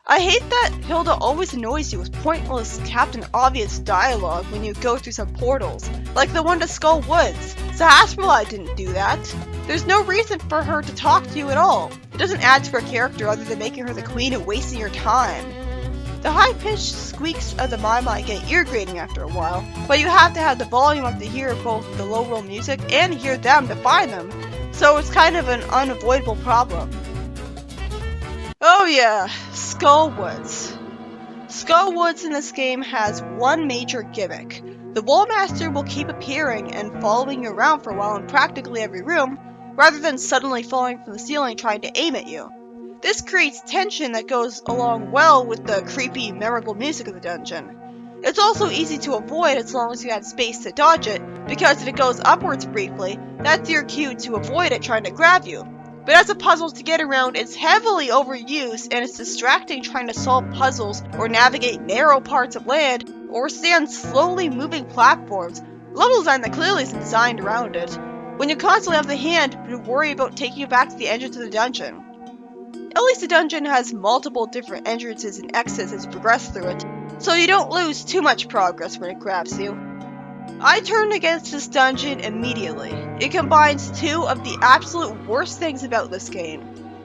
I hate that Hilda always annoys you with pointless Captain Obvious dialogue when you go through some portals, like the one to Skull Woods. Sahasrahla didn't do that. There's no reason for her to talk to you at all. It doesn't add to her character other than making her the queen and wasting your time. The high-pitched squeaks of the Mai get ear-grating after a while, but you have to have the volume up to hear both the low-roll music and hear them to find them, so it's kind of an unavoidable problem. Oh yeah, Skull Woods. Skull Woods in this game has one major gimmick. The Wallmaster will keep appearing and following you around for a while in practically every room, rather than suddenly falling from the ceiling trying to aim at you. This creates tension that goes along well with the creepy, memorable music of the dungeon. It's also easy to avoid as long as you have space to dodge it, because if it goes upwards briefly, that's your cue to avoid it trying to grab you. But as a puzzle to get around, it's heavily overused and it's distracting trying to solve puzzles or navigate narrow parts of land or stay on slowly moving platforms. Level design that clearly isn't designed around it, when you constantly have the hand to worry about taking you back to the entrance of the dungeon. At least the dungeon has multiple different entrances and exits as you progress through it, so you don't lose too much progress when it grabs you. I turned against this dungeon immediately. It combines two of the absolute worst things about this game.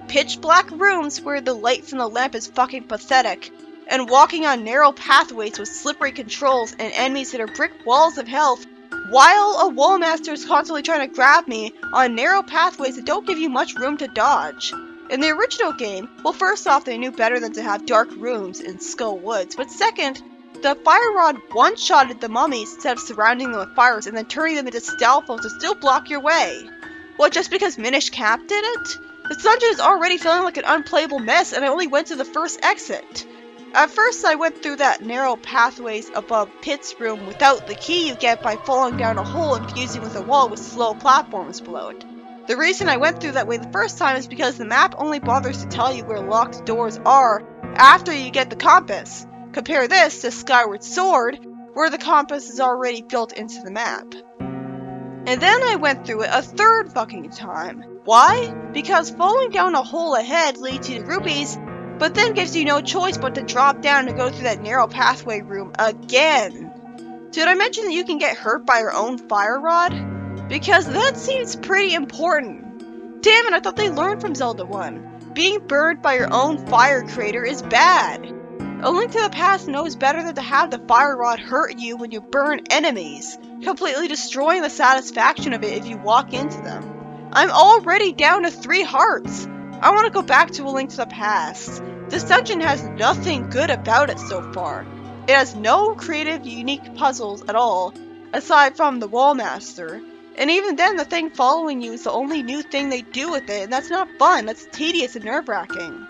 Pitch black rooms where the light from the lamp is fucking pathetic, and walking on narrow pathways with slippery controls and enemies that are brick walls of health, while a Wallmaster is constantly trying to grab me on narrow pathways that don't give you much room to dodge. In the original game, well, first off, they knew better than to have dark rooms in Skull Woods, but second, the fire rod one-shotted the mummies instead of surrounding them with fires and then turning them into Stalfos to still block your way. What, just because Minish Cap did it? This dungeon is already feeling like an unplayable mess and I only went to the first exit. At first I went through that narrow pathways above Pit's room without the key you get by falling down a hole and fusing with a wall with slow platforms below it. The reason I went through that way the first time is because the map only bothers to tell you where locked doors are after you get the compass. Compare this to Skyward Sword, where the compass is already built into the map. And then I went through it a third fucking time. Why? Because falling down a hole ahead leads you to rupees, but then gives you no choice but to drop down and go through that narrow pathway room again. Did I mention that you can get hurt by your own fire rod? Because that seems pretty important. Damn it, I thought they learned from Zelda 1. Being burned by your own fire crater is bad. A Link to the Past knows better than to have the fire rod hurt you when you burn enemies, completely destroying the satisfaction of it if you walk into them. I'm already down to 3 hearts. I want to go back to A Link to the Past. This dungeon has nothing good about it so far. It has no creative, unique puzzles at all, aside from the Wallmaster. And even then, the thing following you is the only new thing they do with it, and that's not fun, that's tedious and nerve-wracking.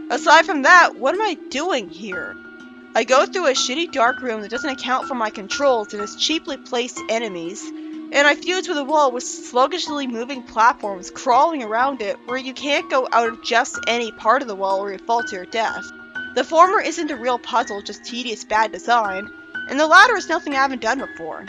Aside from that, what am I doing here? I go through a shitty dark room that doesn't account for my controls and has cheaply placed enemies, and I fuse with a wall with sluggishly moving platforms crawling around it where you can't go out of just any part of the wall or you fall to your death. The former isn't a real puzzle, just tedious bad design, and the latter is nothing I haven't done before.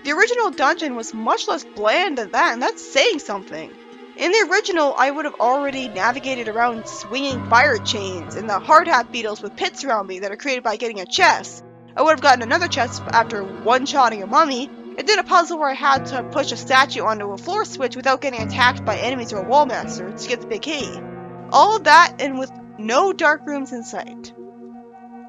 The original dungeon was much less bland than that, and that's saying something. In the original, I would have already navigated around swinging fire chains and the hard hat beetles with pits around me that are created by getting a chest. I would have gotten another chest after one-shotting a mummy, and did a puzzle where I had to push a statue onto a floor switch without getting attacked by enemies or a Wallmaster to get the big key. All of that and with no dark rooms in sight.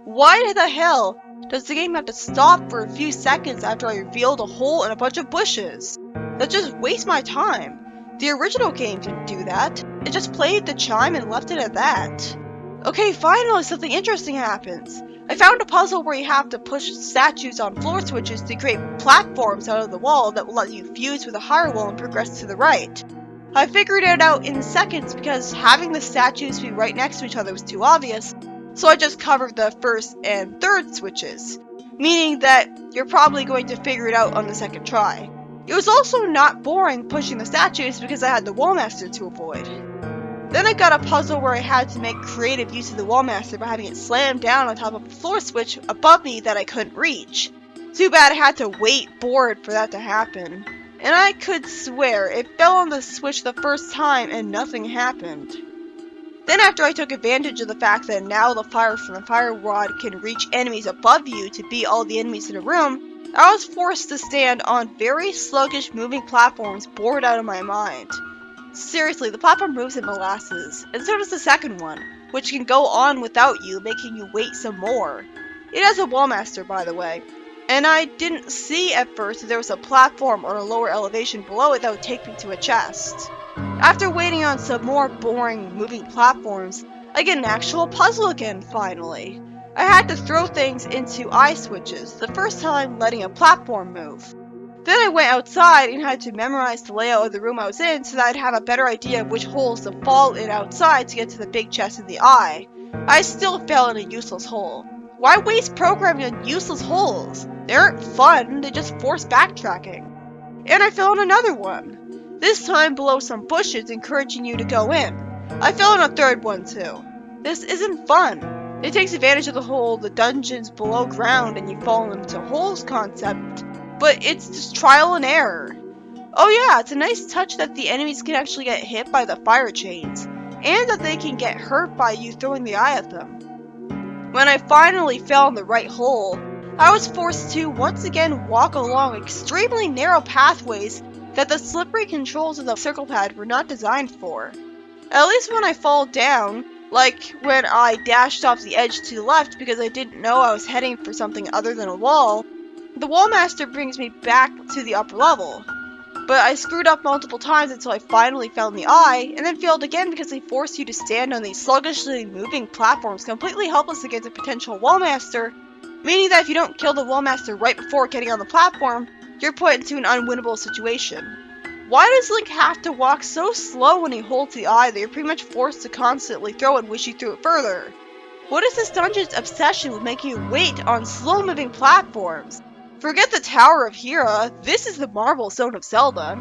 Why the hell does the game have to stop for a few seconds after I revealed a hole and a bunch of bushes? That just wastes my time. The original game didn't do that. It just played the chime and left it at that. Okay, finally something interesting happens. I found a puzzle where you have to push statues on floor switches to create platforms out of the wall that will let you fuse with a higher wall and progress to the right. I figured it out in seconds because having the statues be right next to each other was too obvious, so I just covered the first and third switches, meaning that you're probably going to figure it out on the second try. It was also not boring pushing the statues because I had the Wallmaster to avoid. Then I got a puzzle where I had to make creative use of the Wallmaster by having it slam down on top of a floor switch above me that I couldn't reach. Too bad I had to wait bored for that to happen. And I could swear it fell on the switch the first time and nothing happened. Then after I took advantage of the fact that now the fire from the fire rod can reach enemies above you to beat all the enemies in a room, I was forced to stand on very sluggish moving platforms bored out of my mind. Seriously, the platform moves in molasses, and so does the second one, which can go on without you, making you wait some more. It has a wallmaster, by the way, and I didn't see at first that there was a platform or a lower elevation below it that would take me to a chest. After waiting on some more boring moving platforms, I get an actual puzzle again, finally. I had to throw things into eye switches, the first time letting a platform move. Then I went outside and had to memorize the layout of the room I was in so that I'd have a better idea of which holes to fall in outside to get to the big chest in the eye. I still fell in a useless hole. Why waste programming on useless holes? They aren't fun, they just force backtracking. And I fell in another one. This time below some bushes encouraging you to go in. I fell in a third one too. This isn't fun. It takes advantage of the whole the dungeon's below ground and you fall into holes concept, but it's just trial and error. Oh yeah, it's a nice touch that the enemies can actually get hit by the fire chains, and that they can get hurt by you throwing the eye at them. When I finally fell in the right hole, I was forced to once again walk along extremely narrow pathways that the slippery controls of the circle pad were not designed for. At least when I fall down, like when I dashed off the edge to the left because I didn't know I was heading for something other than a wall, the wallmaster brings me back to the upper level. But I screwed up multiple times until I finally found the eye, and then failed again because they force you to stand on these sluggishly moving platforms completely helpless against a potential wallmaster, meaning that if you don't kill the wallmaster right before getting on the platform, you're put into an unwinnable situation. Why does Link have to walk so slow when he holds the eye that you're pretty much forced to constantly throw it and wish you threw it further? What is this dungeon's obsession with making you wait on slow-moving platforms? Forget the Tower of Hera, this is the Marble Zone of Zelda.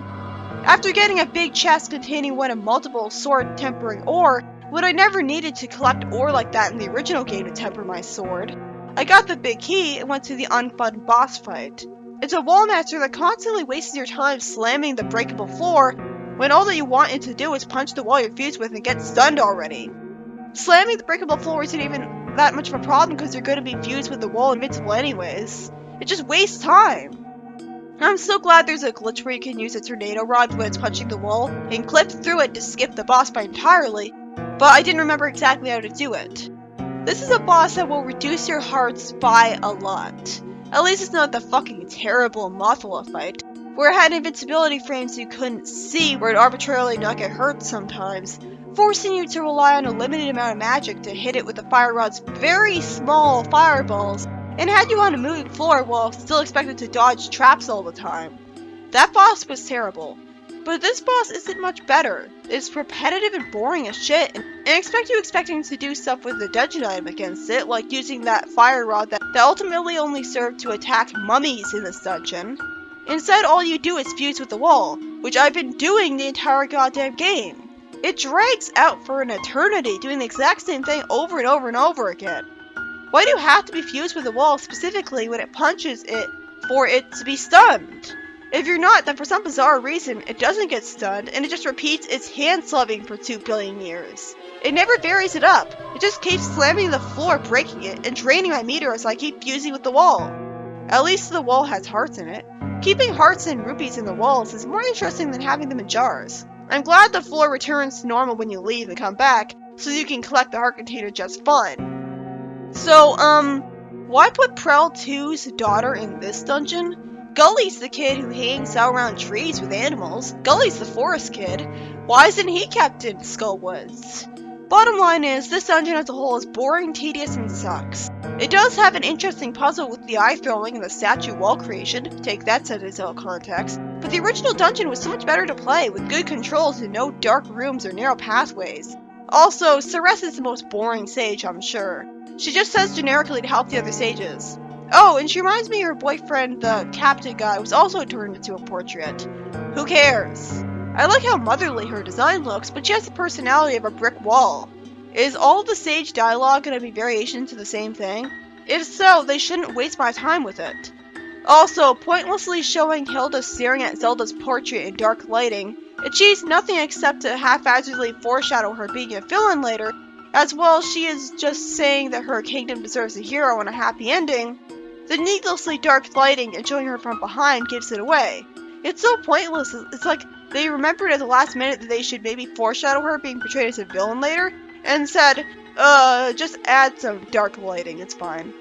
After getting a big chest containing one of multiple sword tempering ore, when I never needed to collect ore like that in the original game to temper my sword, I got the big key and went to the unfun boss fight. It's a wallmaster that constantly wastes your time slamming the breakable floor when all that you want it to do is punch the wall you're fused with and get stunned already. Slamming the breakable floor isn't even that much of a problem because you're going to be fused with the wall invincible anyways. It just wastes time. I'm so glad there's a glitch where you can use a tornado rod when it's punching the wall and clip through it to skip the boss fight entirely, but I didn't remember exactly how to do it. This is a boss that will reduce your hearts by a lot. At least it's not the fucking terrible Mothula fight, where it had invincibility frames you couldn't see where it arbitrarily not get hurt sometimes, forcing you to rely on a limited amount of magic to hit it with the fire rod's very small fireballs, and had you on a moving floor while still expected to dodge traps all the time. That boss was terrible. But this boss isn't much better. It's repetitive and boring as shit, and I expect you expecting to do stuff with the dungeon item against it, like using that fire rod that ultimately only served to attack mummies in this dungeon. Instead, all you do is fuse with the wall, which I've been doing the entire goddamn game. It drags out for an eternity, doing the exact same thing over and over and over again. Why do you have to be fused with the wall specifically when it punches it for it to be stunned? If you're not, then for some bizarre reason, it doesn't get stunned, and it just repeats its hand-slubbing for 2 billion years. It never varies it up. It just keeps slamming the floor, breaking it, and draining my meter as I keep fusing with the wall. At least the wall has hearts in it. Keeping hearts and rupees in the walls is more interesting than having them in jars. I'm glad the floor returns to normal when you leave and come back, so you can collect the heart container just fine. So, why put Prel 2's daughter in this dungeon? Gully's the kid who hangs out around trees with animals. Gully's the forest kid. Why isn't he kept in Skullwoods? Bottom line is, this dungeon as a whole is boring, tedious, and sucks. It does have an interesting puzzle with the eye throwing and the statue wall creation, take that set in its own context, but the original dungeon was so much better to play, with good controls and no dark rooms or narrow pathways. Also, Ceres is the most boring sage, I'm sure. She just says generically to help the other sages. Oh, and she reminds me of her boyfriend, the captain guy, was also turned into a portrait. Who cares? I like how motherly her design looks, but she has the personality of a brick wall. Is all the sage dialogue going to be variations to the same thing? If so, they shouldn't waste my time with it. Also, pointlessly showing Hilda staring at Zelda's portrait in dark lighting achieves nothing except to haphazardly foreshadow her being a villain later, as well as she is just saying that her kingdom deserves a hero and a happy ending. The needlessly dark lighting and showing her from behind gives it away. It's so pointless. It's like they remembered at the last minute that they should maybe foreshadow her being portrayed as a villain later, and said, just add some dark lighting, it's fine.